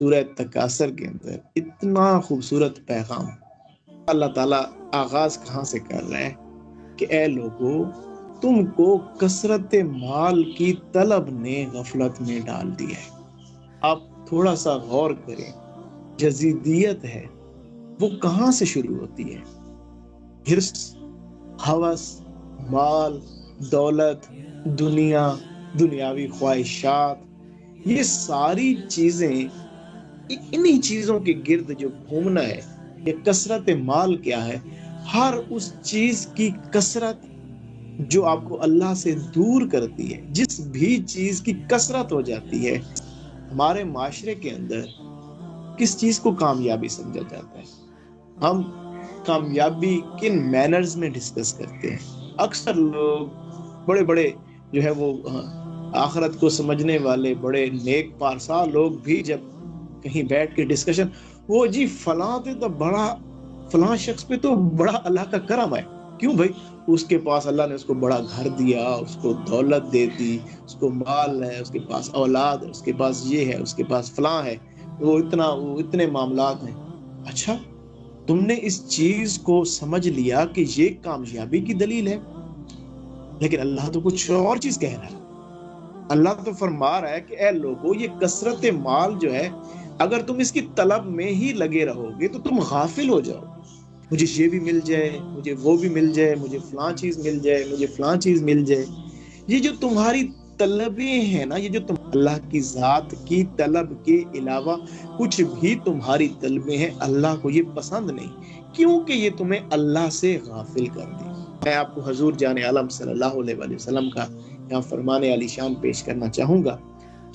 सूरह तकासर के अंदर इतना खूबसूरत पैगाम अल्लाह ताला आगाज कहाँ से कर रहा है कि ए लोगों, तुमको कसरत माल की तलब ने गफलत में डाल दिया है। आप थोड़ा सा गौर करें, जजीदियत है वो कहाँ से शुरू होती है? हिर्स, हवस, माल, दौलत, दुनिया, दुनियावी ख्वाहिशात, ये सारी चीजें, इन्हीं चीजों के गिर्द जो घूमना है, ये कसरत माल क्या है? हर उस चीज की कसरत जो आपको अल्लाह से दूर करती है। जिस भी चीज की कसरत हो जाती है, हमारे माशरे के अंदर किस चीज को कामयाबी समझा जाता है? हम कामयाबी किन मैनर्स में डिस्कस करते हैं? अक्सर लोग बड़े बड़े जो है वो आखिरत को समझने वाले बड़े नेक पारसा लोग भी जब कहीं बैठ के डिस्कशन, वो जी फलां तो बड़ा, फलां शख्स पे तो बड़ा अल्लाह का करम है। क्यों भाई? उसके पास अल्लाह ने उसको बड़ा घर दिया, उसको दौलत दे दी, उसको माल है, उसके पास औलाद है, उसके पास ये है, उसके पास फलां है, वो इतने मामलात हैं। अच्छा, तुमने इस चीज को समझ लिया कि ये कामयाबी की दलील है, लेकिन अल्लाह तो कुछ और चीज कह रहा है। अल्लाह तो फरमा रहा है कि ए लोगों, ये कसरत माल जो है, अगर तुम इसकी तलब में ही लगे रहोगे तो तुम गाफिल हो जाओगे। मुझे ये भी मिल जाए, मुझे वो भी मिल जाए, मुझे फलां चीज मिल जाए, मुझे फलां चीज मिल जाए। ये जो तुम्हारी तलबें हैं ना, ये जो तुम अल्लाह की जात की तलब के अलावा कुछ भी तुम्हारी तलबें हैं, अल्लाह को ये पसंद नहीं, क्योंकि ये तुम्हें अल्लाह से गाफिल कर दी। मैं आपको हजूर जाने आलम सल्लल्लाहु अलैहि वसल्लम का यहाँ फरमाने आली शान पेश करना चाहूंगा।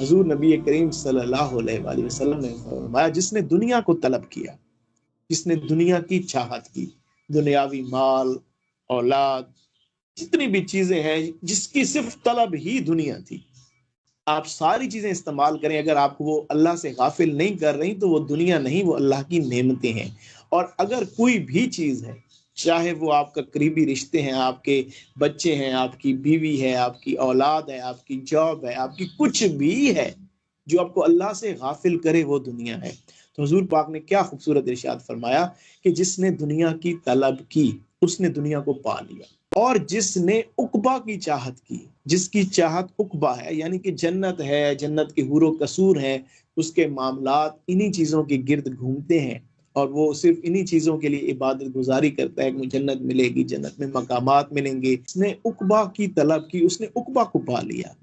हजूर नबी करीम सल्लल्लाहु अलैहि वसल्लम ने फरमाया, जिसने दुनिया को तलब किया, जिसने दुनिया की चाहत की, दुनियावी माल, औलाद, जितनी भी चीजें हैं, जिसकी सिर्फ तलब ही दुनिया थी, आप सारी चीजें इस्तेमाल करें, अगर आपको वो अल्लाह से गाफिल नहीं कर रही तो वो दुनिया नहीं, वो अल्लाह की नेमतें हैं। और अगर कोई भी चीज है, चाहे वो आपका करीबी रिश्ते हैं, आपके बच्चे हैं, आपकी बीवी है, आपकी औलाद है, आपकी जॉब है, आपकी कुछ भी है, जो आपको अल्लाह से गाफिल करे, वो दुनिया है। तो हुजूर पाक ने क्या खूबसूरत इरशाद फरमाया कि जिसने दुनिया की तलब की, उसने दुनिया को पा लिया। और जिसने उकबा की चाहत की, जिसकी चाहत उकबा है, यानी कि जन्नत है, जन्नत के हुरो कसूर है, उसके मामलात इन्हीं चीजों के गिर्द घूमते हैं, और वो सिर्फ इन्हीं चीजों के लिए इबादत गुजारी करता है कि मुझे जन्नत मिलेगी, जन्नत में मकामात मिलेंगे। उसने उकबा की तलब की, उसने उकबा को पा लिया।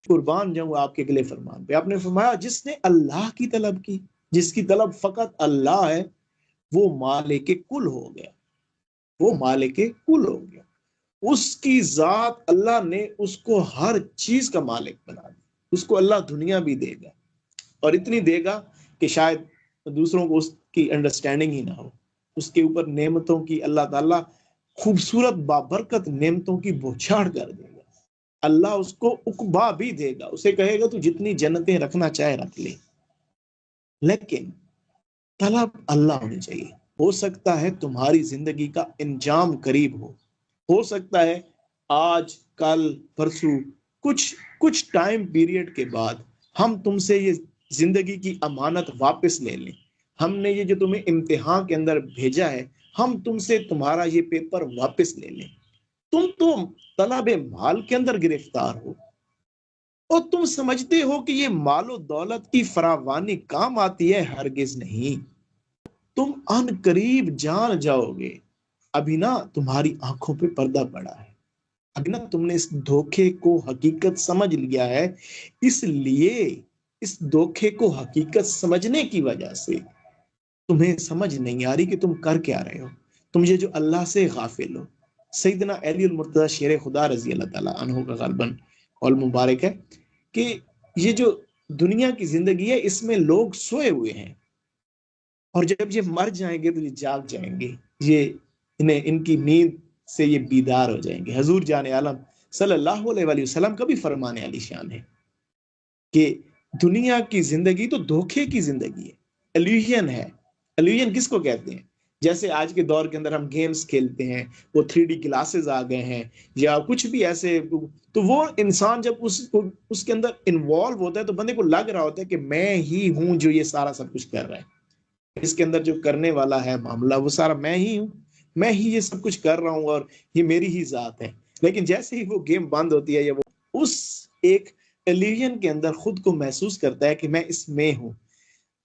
कुर्बान जाऊं आपके अगले फरमान पे, आपने फरमाया जिसने अल्लाह की तलब की, जिसकी तलब फकत अल्लाह है, वो मालिक कुल हो गया, वो मालिक कुल हो गया। उसकी जात, अल्लाह ने उसको हर चीज का मालिक बना दिया। उसको अल्लाह दुनिया भी देगा, और इतनी देगा कि शायद दूसरों को उसकी अंडरस्टैंडिंग ही ना हो। उसके ऊपर नेमतों की अल्लाह ताला खूबसूरत बाबरकत नेमतों की बौछार कर देगा। अल्लाह उसको उकबा भी देगा, उसे कहेगा तू जितनी जन्नतें रखना चाहे रख ले, लेकिन तलब अल्लाह होनी चाहिए। हो सकता है तुम्हारी जिंदगी का इंजाम करीब हो सकता है आज, कल, परसों, कुछ कुछ टाइम पीरियड के बाद हम तुमसे ये जिंदगी की अमानत वापस ले लें। हमने ये जो तुम्हें इम्तिहान के अंदर भेजा है, हम तुमसे तुम्हारा ये पेपर वापस ले लें। तुम तो तलब माल के अंदर गिरफ्तार हो, और तुम समझते हो कि ये मालो दौलत की फरावानी काम आती है। हरगिज नहीं, तुम अन करीब जान जाओगे। अभी ना तुम्हारी आंखों पे पर्दा पड़ा है, अभी ना तुमने इस धोखे को हकीकत समझ लिया है। इसलिए इस धोखे को हकीकत समझने की वजह से तुम्हें समझ नहीं आ रही कि तुम कर क्या रहे हो। तुम ये जो अल्लाह से गाफिल हो। सैयदना अली मुर्तजा शेर खुदा रजी अल्लाह ताला अन्हु का गलबन कौल मुबारक है कि ये जो दुनिया की जिंदगी है, इसमें लोग सोए हुए हैं, और जब ये मर जाएंगे तो ये जाग जाएंगे, ये इन्हें इनकी नींद से ये बीदार हो जाएंगे। हजूर जाने आलम सल्लल्लाहु अलैहि वसल्लम का भी फरमाने आली शान है कि दुनिया की जिंदगी तो धोखे की जिंदगी है, एल्यूजन है। एल्यूजन किसको कहते हैं? जैसे आज के दौर के अंदर हम गेम्स खेलते हैं, वो 3D ग्लासेस आ गए हैं या कुछ भी ऐसे, तो वो इंसान जब उसके अंदर इन्वॉल्व होता है तो बंदे को लग रहा होता है कि मैं ही हूं जो ये सारा सब कुछ कर रहा है, इसके अंदर जो करने वाला है मामला वो सारा मैं ही हूँ, मैं ही ये सब कुछ कर रहा हूँ और ये मेरी ही जात है। लेकिन जैसे ही वो गेम बंद होती है या वो उस एक इल्यूजन के अंदर खुद को महसूस करता है कि मैं इसमें हूँ,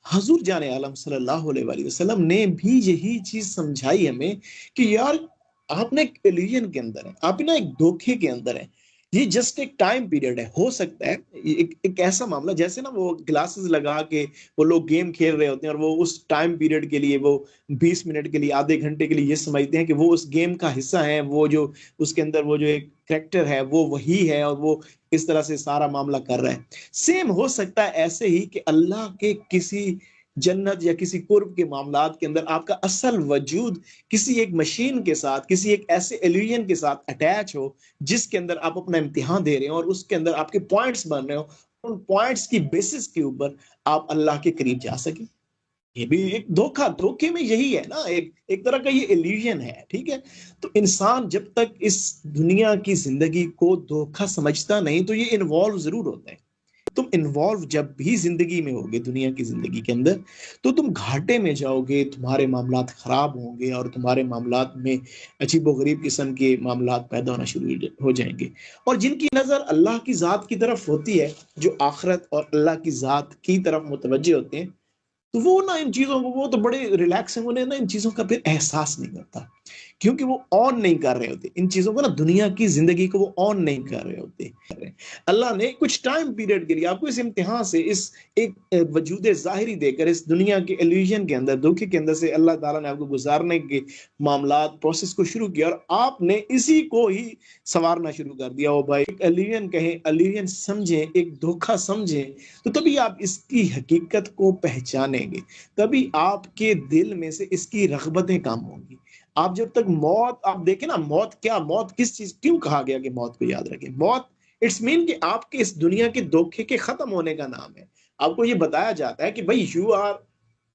हजूर जाने आलम सल्लल्लाहु अलैहि वसल्लम ने भी यही चीज समझाई हमें कि यार आप ना एक इल्यूजन के अंदर है, आप ना एक धोखे के अंदर है, ये जस्ट एक टाइम पीरियड है। हो सकता है एक ऐसा मामला जैसे ना वो ग्लासेस लगा के वो लोग गेम खेल रहे होते हैं और वो उस टाइम पीरियड के लिए वो 20 मिनट के लिए आधे घंटे के लिए ये समझते हैं कि वो उस गेम का हिस्सा है, वो जो उसके अंदर वो जो एक करेक्टर है वो वही है और वो इस तरह से सारा मामला कर रहा है। सेम हो सकता है ऐसे ही कि अल्लाह के किसी जन्नत या किसी कुर्ब के मामलात के अंदर आपका असल वजूद किसी एक मशीन के साथ, किसी एक ऐसे एल्यूजन के साथ अटैच हो जिसके अंदर आप अपना इम्तिहान दे रहे हो और उसके अंदर आपके पॉइंट्स बन रहे हो, उन पॉइंट्स की बेसिस के ऊपर आप अल्लाह के करीब जा सके। ये भी एक धोखा, धोखे में यही है ना, एक एक तरह का ये इल्यूजन है, ठीक है। तो इंसान जब तक इस दुनिया की जिंदगी को धोखा समझता नहीं तो ये इन्वॉल्व जरूर होता है। तुम इन्वॉल्व जब भी जिंदगी में होगे, दुनिया की जिंदगी के अंदर, तो तुम घाटे में जाओगे, तुम्हारे मामलात खराब होंगे और तुम्हारे मामलात में अजीबो गरीब किस्म के मामलात पैदा होना शुरू हो जाएंगे। और जिनकी नजर अल्लाह की जात की तरफ होती है, जो आखरत और अल्लाह की जात की तरफ मुतवज्जे होते हैं, तो वो ना इन चीजों को, वो तो बड़े रिलैक्स हैं, उन्हें ना इन चीजों का फिर एहसास नहीं करता, क्योंकि वो ऑन नहीं कर रहे होते इन चीजों को ना, दुनिया की जिंदगी को वो ऑन नहीं कर रहे होते। अल्लाह ने कुछ टाइम पीरियड के लिए आपको इस इम्तिहान से, इस एक वजूद जाहिरी देकर, इस दुनिया के इल्यूजन के अंदर, धोखे के अंदर से अल्लाह ताला ने आपको गुजारने के मामलात प्रोसेस को शुरू किया और आपने इसी को ही संवारना शुरू कर दिया। ओ भाई, एक इल्यूजन कहें, इल्यूजन समझें, एक धोखा समझें, तो तभी आप इसकी हकीकत को पहचानेंगे, तभी आपके दिल में से इसकी रगबतें कम होंगी। आप जब तक मौत, आप देखें ना, मौत क्या, मौत किस चीज, क्यों कहा गया कि मौत को याद रखें? मौत इट्स मीन कि आपके इस दुनिया के धोखे के खत्म होने का नाम है। आपको ये बताया जाता है कि भाई you are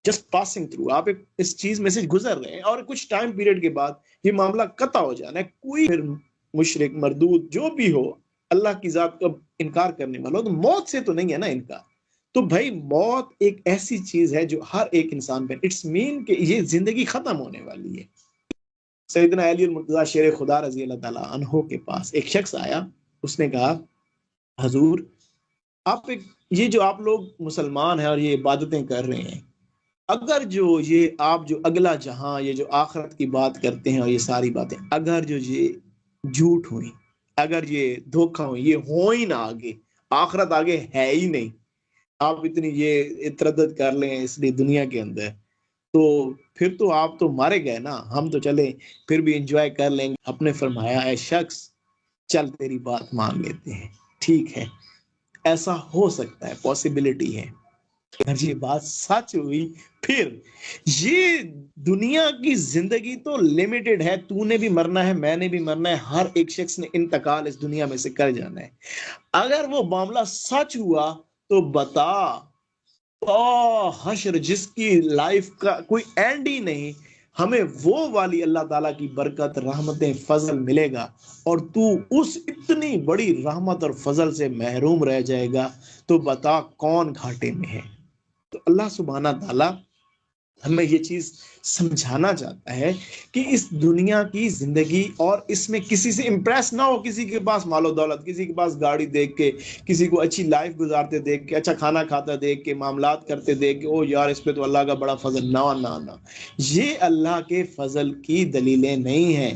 just passing through, आप एक इस चीज में से गुजर रहे हैं और कुछ टाइम पीरियड के बाद ये मामला कता हो जाना है। कोई फिर मुशरिक मरदूद जो भी हो, अल्लाह की जात का इनकार करने वाला हो, तो मौत से तो नहीं है ना इनका। तो भाई मौत एक ऐसी चीज है जो हर एक इंसान पे, इट्स मीन कि ये जिंदगी खत्म होने वाली है। सैयदना अली मुर्तजा शेर खुदा रजी अल्लाह ताला अन्हो के पास एक शख्स आया, उसने कहा, हजूर आप एक, ये जो आप लोग मुसलमान हैं और ये इबादतें कर रहे हैं, अगर जो ये आप जो अगला जहां, ये जो आखिरत की बात करते हैं और ये सारी बातें, अगर जो ये झूठ हुई, अगर ये धोखा हुई, ये हो ही ना आगे, आखिरत आगे है ही नहीं, आप इतनी ये तरद्दुत कर लें इसलिए दुनिया के अंदर, तो फिर तो आप तो मारे गए ना, हम तो चले फिर भी इंजॉय कर लेंगे। आपने फरमाया, है शख्स, चल तेरी बात मान लेते हैं, ठीक है, ऐसा हो सकता है, पॉसिबिलिटी है, अगर ये बात सच हुई, फिर ये दुनिया की जिंदगी तो लिमिटेड है, तूने भी मरना है, मैंने भी मरना है, हर एक शख्स ने इंतकाल इस दुनिया में से कर जाना है। अगर वो मामला सच हुआ तो बता, तो हश्र जिसकी लाइफ का कोई एंड ही नहीं, हमें वो वाली अल्लाह ताला की बरकत, रहमतें, फजल मिलेगा और तू उस इतनी बड़ी रहमत और फजल से महरूम रह जाएगा, तो बता कौन घाटे में है। तो अल्लाह सुब्हाना ताला हमें ये चीज समझाना चाहता है कि इस दुनिया की जिंदगी और इसमें किसी से इंप्रेस ना हो, किसी के पास मालो दौलत, किसी के पास गाड़ी देख के, किसी को अच्छी लाइफ गुजारते देख के, अच्छा खाना खाता देख के, मामलात करते देख के, ओ यार इस पे तो अल्लाह का बड़ा फजल, ना ना ना, ये अल्लाह के फजल की दलीलें नहीं है।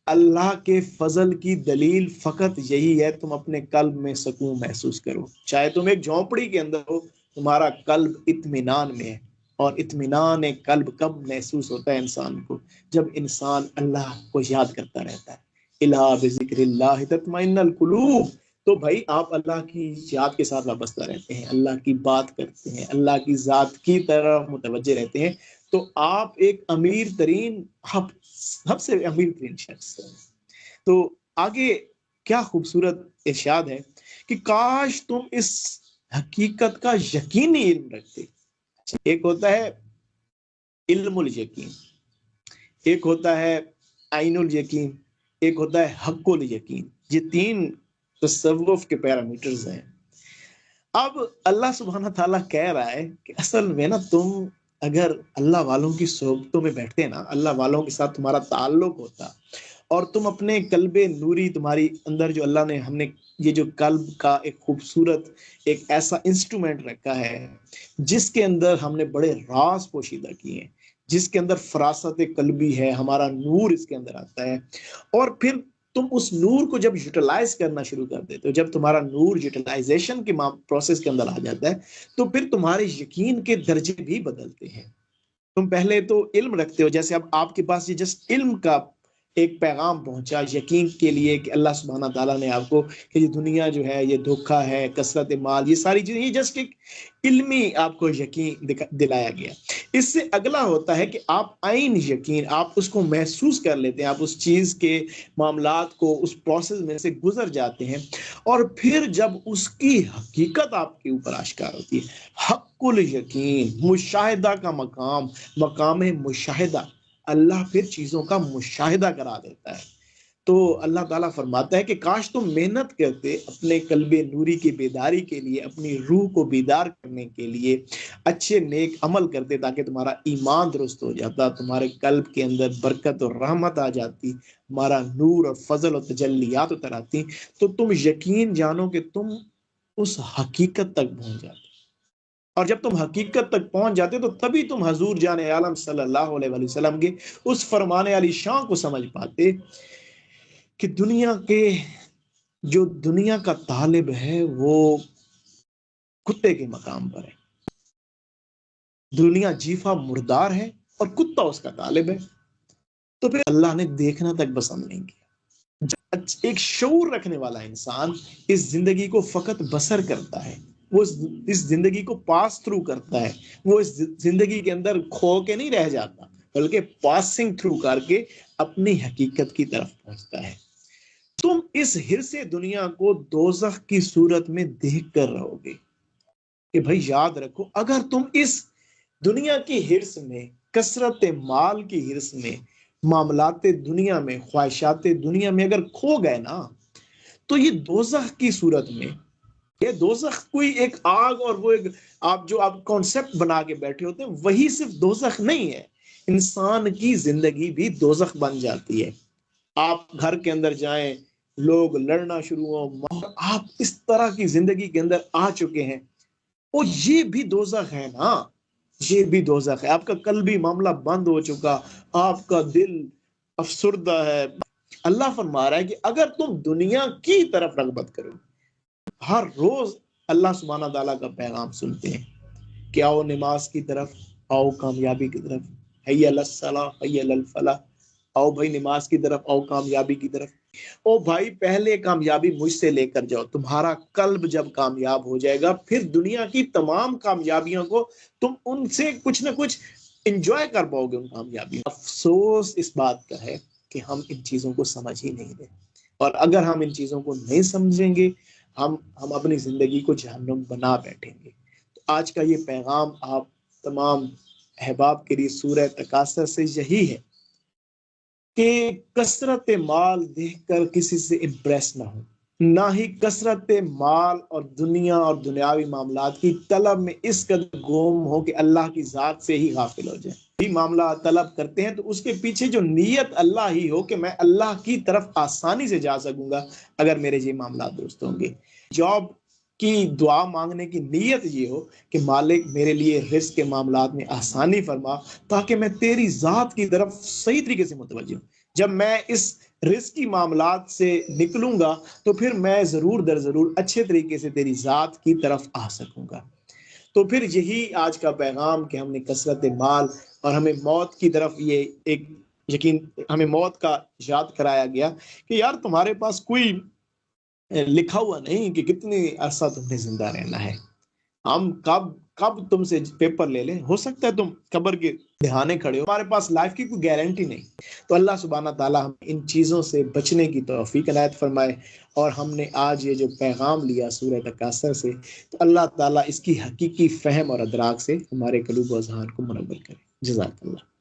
अल्लाह के फजल की दलील फकत यही है, तुम अपने कल्ब में सुकून महसूस करो, चाहे तुम एक झोंपड़ी के अंदर हो, तुम्हारा कल्ब इत्मीनान में है। और इत्मीनान कल्ब कब महसूस होता है इंसान को? जब इंसान अल्लाह को याद करता रहता है। इला बिज़िक्रिल्लाह तत्मइन्नुल कुलूब। तो भाई आप अल्लाह की याद के साथ वाबस्ता रहते हैं, अल्लाह की बात करते हैं, अल्लाह की जात की तरफ मुतवज्जे रहते हैं, तो आप एक अमीर तरीन, आप सबसे अमीर तरीन शख्स है। तो आगे क्या खूबसूरत इरशाद है कि काश तुम इस हकीकत का यकीनी इल्म रखते। एक होता है इल्मुल यकीन, एक होता है आइनुल यकीन, एक होता है हक्कुल यकीन। ये तीन तसव्वुफ के पैरामीटर्स हैं। अब अल्लाह सुब्हाना ताला कह रहा है कि असल में ना तुम अगर अल्लाह वालों की सोबतों में बैठते ना, अल्लाह वालों के साथ तुम्हारा ताल्लुक होता, और तुम अपने कल्बे नूरी, तुम्हारी अंदर जो अल्लाह ने, हमने ये जो कल्ब का एक खूबसूरत एक ऐसा इंस्ट्रूमेंट रखा है जिसके अंदर हमने बड़े राज पोशीदा किए हैं, जिसके अंदर फरासत कल्बी है, हमारा नूर इसके अंदर आता है। और फिर तुम उस नूर को जब यूटिलाइज करना शुरू कर देते हो, जब तुम्हारा नूर यूटिलाइजेशन के प्रोसेस के अंदर आ जाता है, तो फिर तुम्हारे यकीन के दर्जे भी बदलते हैं। तुम पहले तो इल्म रखते हो, जैसे अब आपके पास ये जस्ट इल्म का एक पैगाम पहुंचा यकीन के लिए कि अल्लाह सुब्हाना ताला ने आपको कि ये दुनिया जो है ये धोखा है, कसरत माल, ये सारी चीजें, ये जस्ट एक इल्मी आपको यकीन दिलाया गया। इससे अगला होता है कि आप आइन यकीन, आप उसको महसूस कर लेते हैं, आप उस चीज के मामलात को, उस प्रोसेस में से गुजर जाते हैं, और फिर जब उसकी हकीकत आपके ऊपर आश्कार होती है, हक्कुल यकीन, मुशाहिदा का मकाम, मकाम मुशाहिदा, अल्लाह फिर चीजों का मुशाहिदा करा देता है। तो अल्लाह ताला फरमाता है कि काश तुम मेहनत करते अपने कल्बे नूरी की बेदारी के लिए, अपनी रूह को बेदार करने के लिए, अच्छे नेक अमल करते, ताकि तुम्हारा ईमान दुरुस्त हो जाता, तुम्हारे कल्ब के अंदर बरकत और रहमत आ जाती, हमारा नूर और फजल और तजल्लियात उतर आती, तो तुम यकीन जानो कि तुम उस हकीकत तक पहुंच जाते। और जब तुम हकीकत तक पहुंच जाते तो तभी तुम हजूर जाने आलम सल्लल्लाहु अलैहि वसल्लम के उस फरमाने वाली शान को समझ पाते कि दुनिया के, जो दुनिया का तालिब है वो कुत्ते के मकाम पर है। दुनिया जीफा मुर्दार है और कुत्ता उसका तालिब है। तो फिर अल्लाह ने देखना तक पसंद नहीं किया। एक शऊर रखने वाला इंसान इस जिंदगी को फकत बसर करता है, वो इस जिंदगी को पास थ्रू करता है, वो इस जिंदगी के अंदर खो के नहीं रह जाता, बल्कि पासिंग थ्रू करके अपनी हकीकत की तरफ पहुंचता है। तुम इस हिरसे दुनिया को दोजख की सूरत में देख कर रहोगे कि भाई याद रखो, अगर तुम इस दुनिया की हिर्स में, कसरत माल की हिर्स में, मामलाते दुनिया में, ख्वाहिशाते दुनिया में अगर खो गए ना, तो ये दोजख की सूरत में, ये दोजख कोई एक आग और वो एक आप जो आप कॉन्सेप्ट बना के बैठे होते हैं, वही सिर्फ दोजख नहीं है, इंसान की जिंदगी भी दोजख बन जाती है। आप घर के अंदर जाएं, लोग लड़ना शुरू हो, आप इस तरह की जिंदगी के अंदर आ चुके हैं, और ये भी दोजख है ना, ये भी दोजख है। आपका कल्बी मामला बंद हो चुका, आपका दिल अफसुर्दा है। अल्लाह फरमा रहा है कि अगर तुम दुनिया की तरफ रगबत करो, हर रोज अल्लाह सुब्हाना ताला का पैगाम सुनते हैं कि आओ नमाज की तरफ, आओ कामयाबी की तरफ, हैया लस्सला हैया लल फला, आओ भाई नमाज की तरफ, आओ कामयाबी की तरफ। ओ भाई पहले कामयाबी मुझसे लेकर जाओ, तुम्हारा कल्ब जब कामयाब हो जाएगा, फिर दुनिया की तमाम कामयाबियों को तुम उनसे कुछ ना कुछ इंजॉय कर पाओगे, उन कामयाबियों। अफसोस इस बात का है कि हम इन चीजों को समझ ही नहीं रहे, और अगर हम इन चीजों को नहीं समझेंगे, हम अपनी जिंदगी को जहन्नुम बना बैठेंगे। तो आज का ये पैगाम आप तमाम अहबाब के लिए सूरह तकासुर से यही है कि कसरत माल देखकर किसी से इम्प्रेस ना हो, ना ही कसरत माल और दुनिया और दुनियावी मामलात की तलब में इस कदर गुम हो कि अल्लाह की जात से ही गाफिल हो जाए। भी मामला तलब करते हैं तो उसके पीछे जो नीयत अल्लाह ही हो कि मैं अल्लाह की तरफ आसानी से जा सकूंगा अगर मेरे ये मामला दुरुस्त होंगे। जॉब की दुआ मांगने की नीयत ये हो कि मालिक मेरे लिए रिस्क के मामलात में आसानी फरमा, ताकि मैं तेरी जात की तरफ सही तरीके से मुतवज्जह हूं। जब मैं इस रिस्क की मामलात से निकलूंगा तो फिर मैं जरूर दर जरूर अच्छे तरीके से तेरी जात की तरफ आ सकूंगा। तो फिर यही आज का पैगाम कि हमने कसरत माल और हमें मौत की तरफ ये एक यकीन, हमें मौत का याद कराया गया कि यार तुम्हारे पास कोई लिखा हुआ नहीं कि कितनी अरसा तुमने जिंदा रहना है। हम कब कब तुमसे पेपर ले लें, हो सकता है तुम कब्र के दहाने खड़े हो, हमारे पास लाइफ की कोई गारंटी नहीं। तो अल्लाह सुब्हाना ताला हम इन चीज़ों से बचने की तौफीक इनायत फरमाए। और हमने आज ये जो पैगाम लिया सूरह तकासुर से, तो अल्लाह ताला इसकी हकीकी फ़हम और अदराक से हमारे कलूब व अज़हान को मुनव्वर करे। जज़ाकल्लाह।